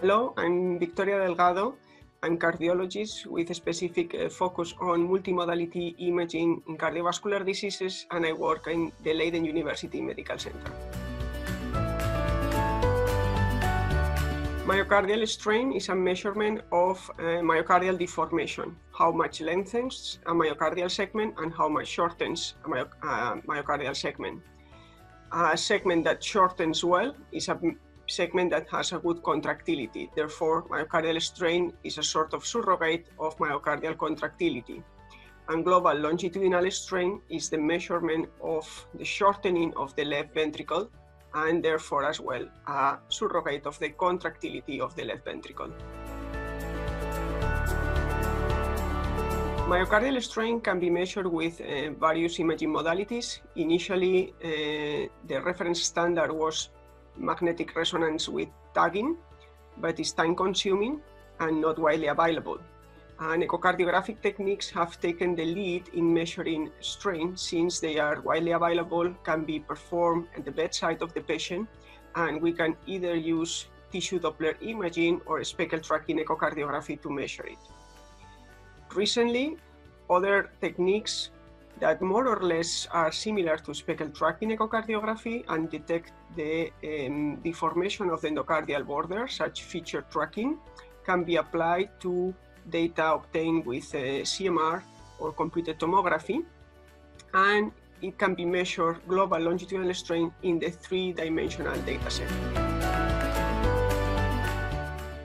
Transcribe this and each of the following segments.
Hello, I'm Victoria Delgado. I'm cardiologist with a specific focus on multimodality imaging in cardiovascular diseases, and I work in the Leiden University Medical Center. Myocardial strain is a measurement of myocardial deformation, how much lengthens a myocardial segment and how much shortens a myocardial segment. A segment that shortens well is a segment that has a good contractility. Therefore, myocardial strain is a sort of surrogate of myocardial contractility. And global longitudinal strain is the measurement of the shortening of the left ventricle, and therefore as well a surrogate of the contractility of the left ventricle. Myocardial strain can be measured with various imaging modalities. Initially, the reference standard was magnetic resonance with tagging, but it's time-consuming and not widely available. And echocardiographic techniques have taken the lead in measuring strain since they are widely available, can be performed at the bedside of the patient, and we can either use tissue Doppler imaging or speckle tracking echocardiography to measure it. Recently, other techniques that more or less are similar to speckle tracking echocardiography and detect the deformation of the endocardial border, such feature tracking, can be applied to data obtained with CMR or computed tomography, and it can be measured global longitudinal strain in the three-dimensional dataset.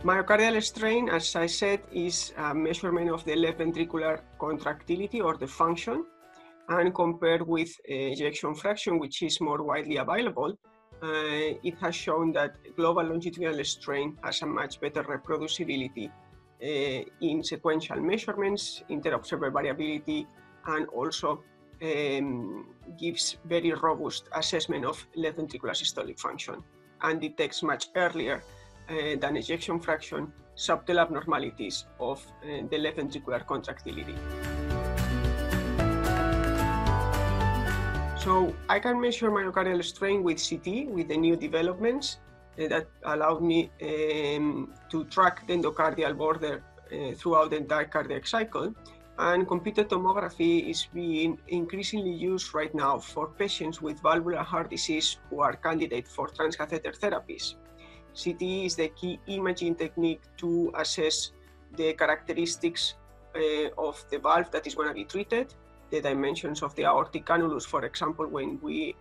Myocardial strain, as I said, is a measurement of the left ventricular contractility or the function, and compared with ejection fraction, which is more widely available, it has shown that global longitudinal strain has a much better reproducibility in sequential measurements, interobserver variability, and also gives very robust assessment of left ventricular systolic function and detects much earlier than ejection fraction subtle abnormalities of the left ventricular contractility. So I can measure myocardial strain with CT with the new developments that allow me to track the endocardial border throughout the entire cardiac cycle. And computed tomography is being increasingly used right now for patients with valvular heart disease who are candidates for transcatheter therapies. CT is the key imaging technique to assess the characteristics of the valve that is going to be treated, the dimensions of the aortic annulus, for example, when we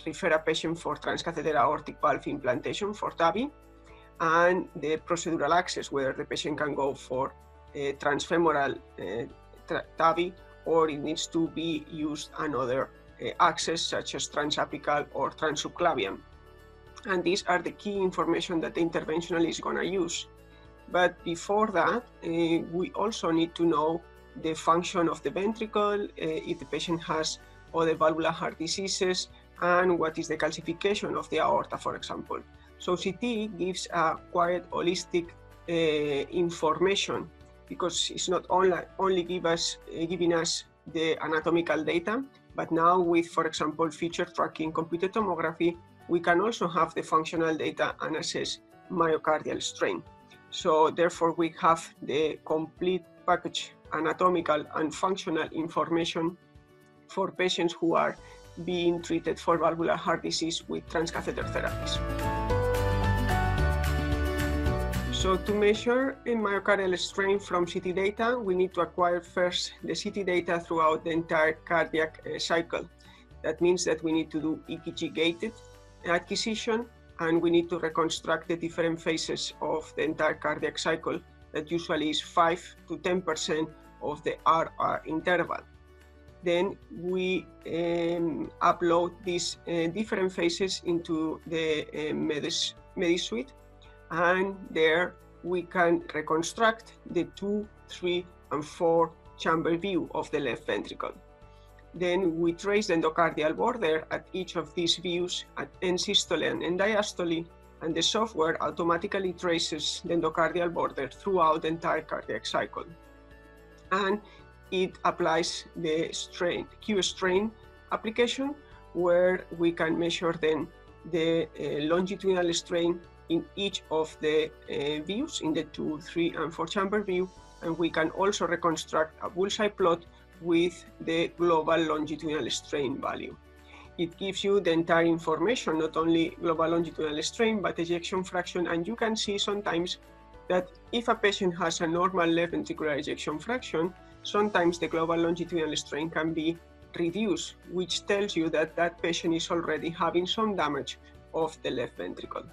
refer a patient for transcatheter aortic valve implantation for TAVI, and the procedural access, whether the patient can go for transfemoral TAVI or it needs to be used another access such as transapical or transsubclavian. And these are the key information that the interventional is going to use. But before that, we also need to know the function of the ventricle, if the patient has other valvular heart diseases, and what is the calcification of the aorta, for example. So CT gives a quite holistic information because it's not only giving us the anatomical data, but now with, for example, feature tracking computed tomography, we can also have the functional data and assess myocardial strain. So therefore, we have the complete package, anatomical and functional information for patients who are being treated for valvular heart disease with transcatheter therapies. So to measure a myocardial strain from CT data, we need to acquire first the CT data throughout the entire cardiac cycle. That means that we need to do EKG-gated acquisition, and we need to reconstruct the different phases of the entire cardiac cycle that usually is 5 to 10% of the RR interval. Then we upload these different phases into the MediSuite, and there we can reconstruct the 2, 3, and 4 chamber view of the left ventricle. Then we trace the endocardial border at each of these views at end systole and end diastole, and the software automatically traces the endocardial border throughout the entire cardiac cycle. And it applies the Q-strain application, where we can measure then the longitudinal strain in each of the views, in the 2, 3, and 4 chamber view, and we can also reconstruct a bullseye plot with the global longitudinal strain value. It gives you the entire information, not only global longitudinal strain, but ejection fraction, and you can see sometimes that if a patient has a normal left ventricular ejection fraction, sometimes the global longitudinal strain can be reduced, which tells you that that patient is already having some damage of the left ventricle.